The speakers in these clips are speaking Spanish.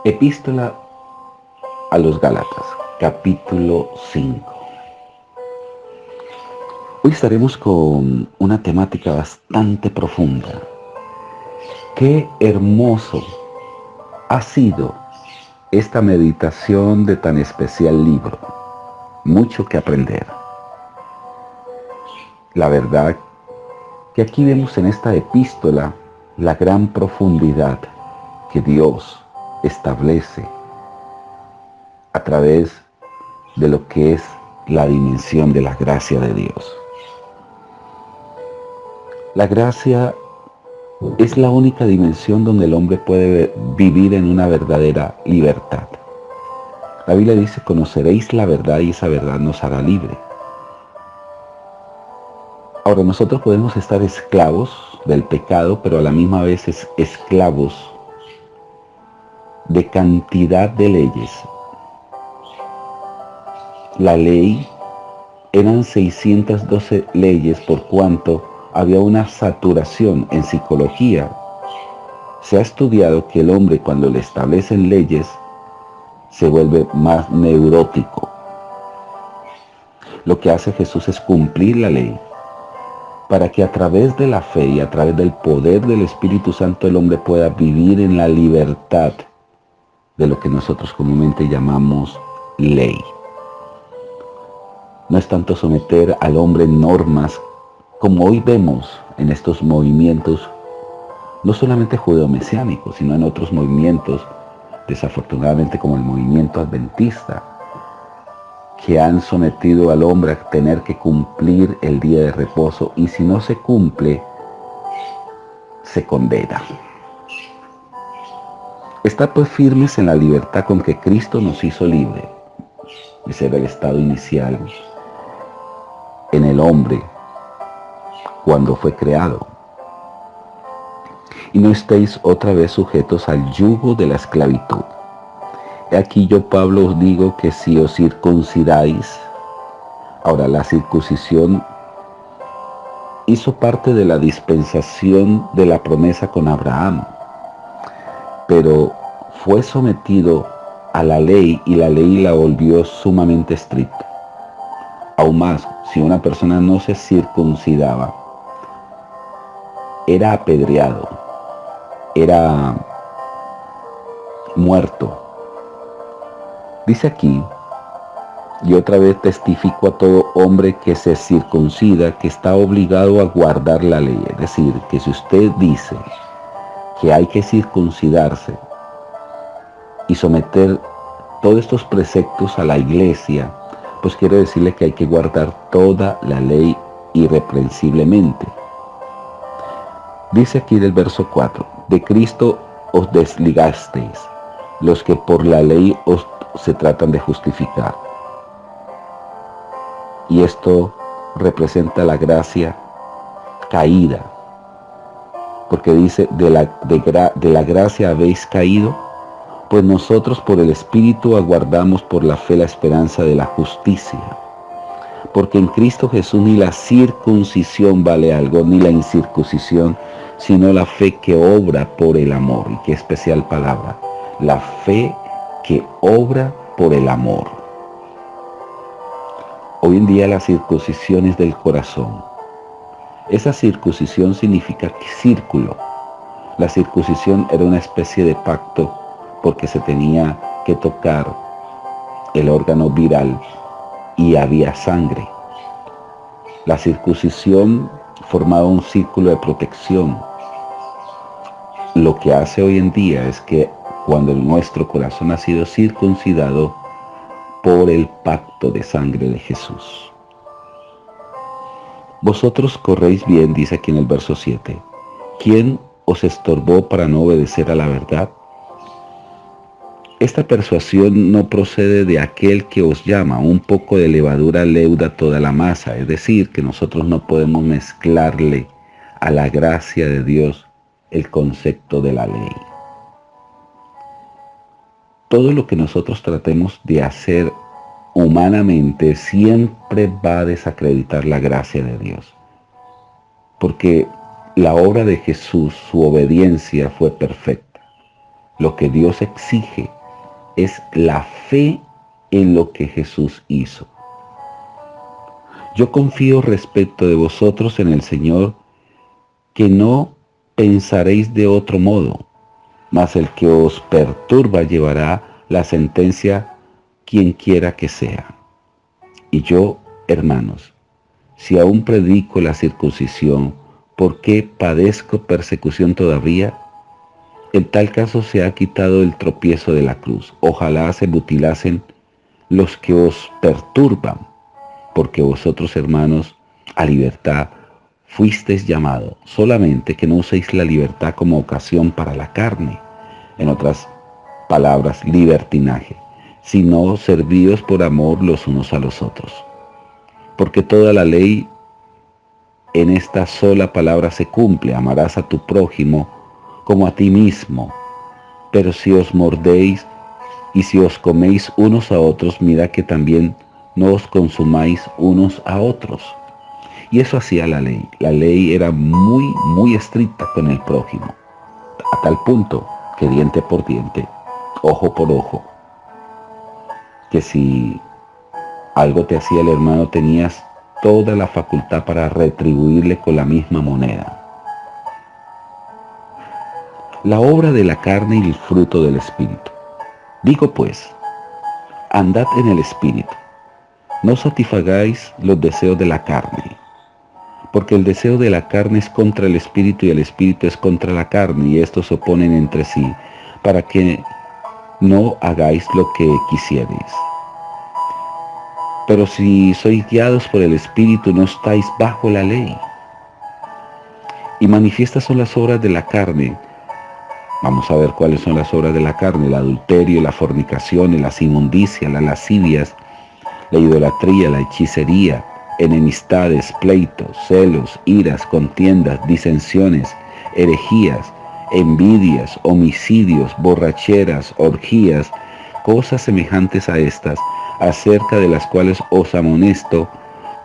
Epístola a los Gálatas, capítulo 5. Hoy estaremos con una temática bastante profunda. Qué hermoso ha sido esta meditación de tan especial libro. Mucho que aprender. La verdad que aquí vemos en esta epístola la gran profundidad que Dios establece a través de lo que es la dimensión de la gracia de Dios. La gracia es la única dimensión donde el hombre puede vivir en una verdadera libertad. La Biblia dice: conoceréis la verdad y esa verdad nos hará libre. Ahora, nosotros podemos estar esclavos del pecado, pero a la misma vez esclavos de cantidad de leyes. La ley eran 612 leyes, por cuanto había una saturación en psicología. Se ha estudiado que el hombre, cuando le establecen leyes, se vuelve más neurótico. Lo que hace Jesús es cumplir la ley, para que a través de la fe y a través del poder del Espíritu Santo el hombre pueda vivir en la libertad de lo que nosotros comúnmente llamamos ley. No es tanto someter al hombre en normas como hoy vemos en estos movimientos, no solamente judeo-mesiánicos, sino en otros movimientos, desafortunadamente como el movimiento adventista, que han sometido al hombre a tener que cumplir el día de reposo, y si no se cumple, se condena. Estar pues firmes en la libertad con que Cristo nos hizo libre. Ese era el estado inicial en el hombre cuando fue creado. Y no estéis otra vez sujetos al yugo de la esclavitud. Aquí yo, Pablo, os digo que si os circuncidáis. Ahora, la circuncisión hizo parte de la dispensación de la promesa con Abraham, pero fue sometido a la ley y la ley la volvió sumamente estricta. Aún más, si una persona no se circuncidaba, era apedreado, era muerto. Dice aquí: y otra vez testifico a todo hombre que se circuncida que está obligado a guardar la ley. Es decir, que si usted dice que hay que circuncidarse y someter todos estos preceptos a la iglesia, pues quiere decirle que hay que guardar toda la ley irreprensiblemente. Dice aquí del verso 4: de Cristo os desligasteis, los que por la ley os se tratan de justificar. Y esto representa la gracia caída, porque dice: de la gracia habéis caído, pues nosotros por el Espíritu aguardamos por la fe la esperanza de la justicia. Porque en Cristo Jesús ni la circuncisión vale algo, ni la incircuncisión, sino la fe que obra por el amor. Y qué especial palabra: la fe que obra por el amor. Hoy en día la circuncisión es del corazón. Esa circuncisión significa círculo. La circuncisión era una especie de pacto, porque se tenía que tocar el órgano viral y había sangre. La circuncisión formaba un círculo de protección. Lo que hace hoy en día es que cuando nuestro corazón ha sido circuncidado por el pacto de sangre de Jesús. Vosotros corréis bien, dice aquí en el verso 7. ¿Quién os estorbó para no obedecer a la verdad? Esta persuasión no procede de aquel que os llama. Un poco de levadura leuda toda la masa. Es decir, que nosotros no podemos mezclarle a la gracia de Dios el concepto de la ley. Todo lo que nosotros tratemos de hacer humanamente siempre va a desacreditar la gracia de Dios. Porque la obra de Jesús, su obediencia fue perfecta. Lo que Dios exige es la fe en lo que Jesús hizo. Yo confío respecto de vosotros en el Señor, que no pensaréis de otro modo, mas el que os perturba llevará la sentencia, quien quiera que sea. Y yo, hermanos, si aún predico la circuncisión, ¿por qué padezco persecución todavía? En tal caso se ha quitado el tropiezo de la cruz. Ojalá se mutilasen los que os perturban, porque vosotros, hermanos, a libertad fuisteis llamados, solamente que no uséis la libertad como ocasión para la carne, en otras palabras, libertinaje, sino servíos por amor los unos a los otros. Porque toda la ley en esta sola palabra se cumple: amarás a tu prójimo como a ti mismo. Pero si os mordéis y si os coméis unos a otros, mirad que también no os consumáis unos a otros. Y eso hacía la ley. La ley era muy estricta con el prójimo, a tal punto que diente por diente, ojo por ojo, que si algo te hacía el hermano, tenías toda la facultad para retribuirle con la misma moneda. La obra de la carne y el fruto del Espíritu. Digo pues, andad en el Espíritu, no satisfagáis los deseos de la carne, porque el deseo de la carne es contra el Espíritu y el Espíritu es contra la carne, y estos se oponen entre sí, para que no hagáis lo que quisierais. Pero si sois guiados por el Espíritu, no estáis bajo la ley. Y manifiestas son las obras de la carne. Vamos a ver cuáles son las obras de la carne: el adulterio, la fornicación, las inmundicias, las lascivias, la idolatría, la hechicería, enemistades, pleitos, celos, iras, contiendas, disensiones, herejías, envidias, homicidios, borracheras, orgías, cosas semejantes a estas, acerca de las cuales os amonesto,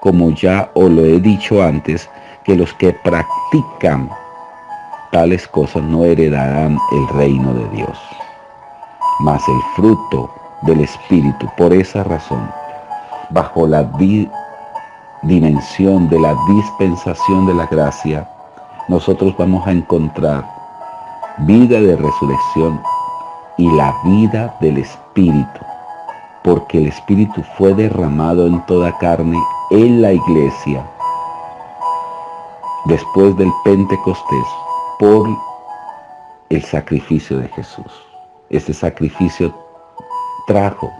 como ya os lo he dicho antes, que los que practican tales cosas no heredarán el reino de Dios. Mas el fruto del Espíritu, por esa razón, bajo la dimensión de la dispensación de la gracia, nosotros vamos a encontrar vida de resurrección y la vida del Espíritu, porque el Espíritu fue derramado en toda carne en la iglesia después del Pentecostés por el sacrificio de Jesús. Este sacrificio trajo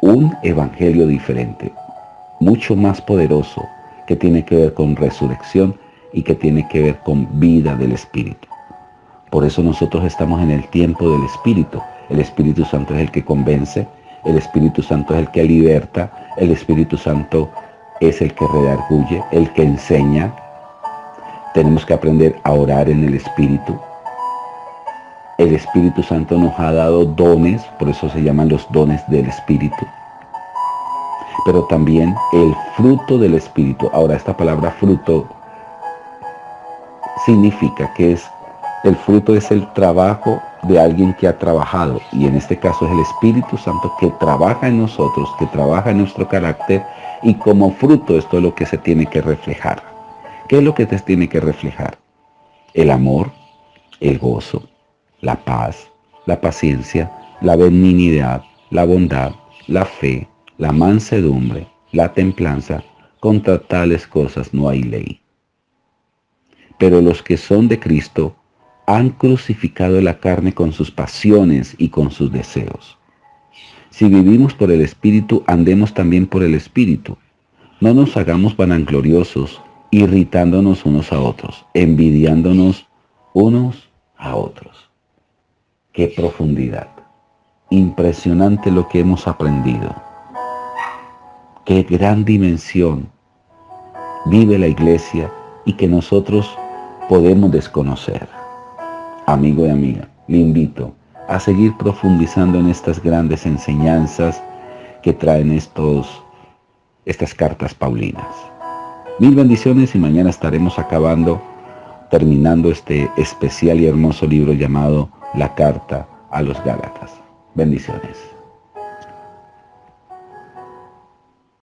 un evangelio diferente, mucho más poderoso, que tiene que ver con resurrección y que tiene que ver con vida del Espíritu. Por eso nosotros estamos en el tiempo del Espíritu. El Espíritu Santo es el que convence, el Espíritu Santo es el que liberta, el Espíritu Santo es el que redarguye, el que enseña. Tenemos que aprender a orar en el Espíritu. El Espíritu Santo nos ha dado dones, por eso se llaman los dones del Espíritu. Pero también el fruto del Espíritu. Ahora, esta palabra fruto significa que el fruto es el trabajo de alguien que ha trabajado, y en este caso es el Espíritu Santo que trabaja en nosotros, que trabaja en nuestro carácter, y como fruto esto es lo que se tiene que reflejar. ¿Qué es lo que te tiene que reflejar? El amor, el gozo, la paz, la paciencia, la benignidad, la bondad, la fe, la mansedumbre, la templanza. Contra tales cosas no hay ley. Pero los que son de Cristo han crucificado la carne con sus pasiones y con sus deseos. Si vivimos por el Espíritu, andemos también por el Espíritu. No nos hagamos vanagloriosos, irritándonos unos a otros, envidiándonos unos a otros. ¡Qué profundidad! Impresionante lo que hemos aprendido. ¡Qué gran dimensión vive la iglesia y que nosotros podemos desconocer! Amigo y amiga, le invito a seguir profundizando en estas grandes enseñanzas que traen estas cartas paulinas. Mil bendiciones, y mañana estaremos terminando este especial y hermoso libro llamado La Carta a los Gálatas. Bendiciones.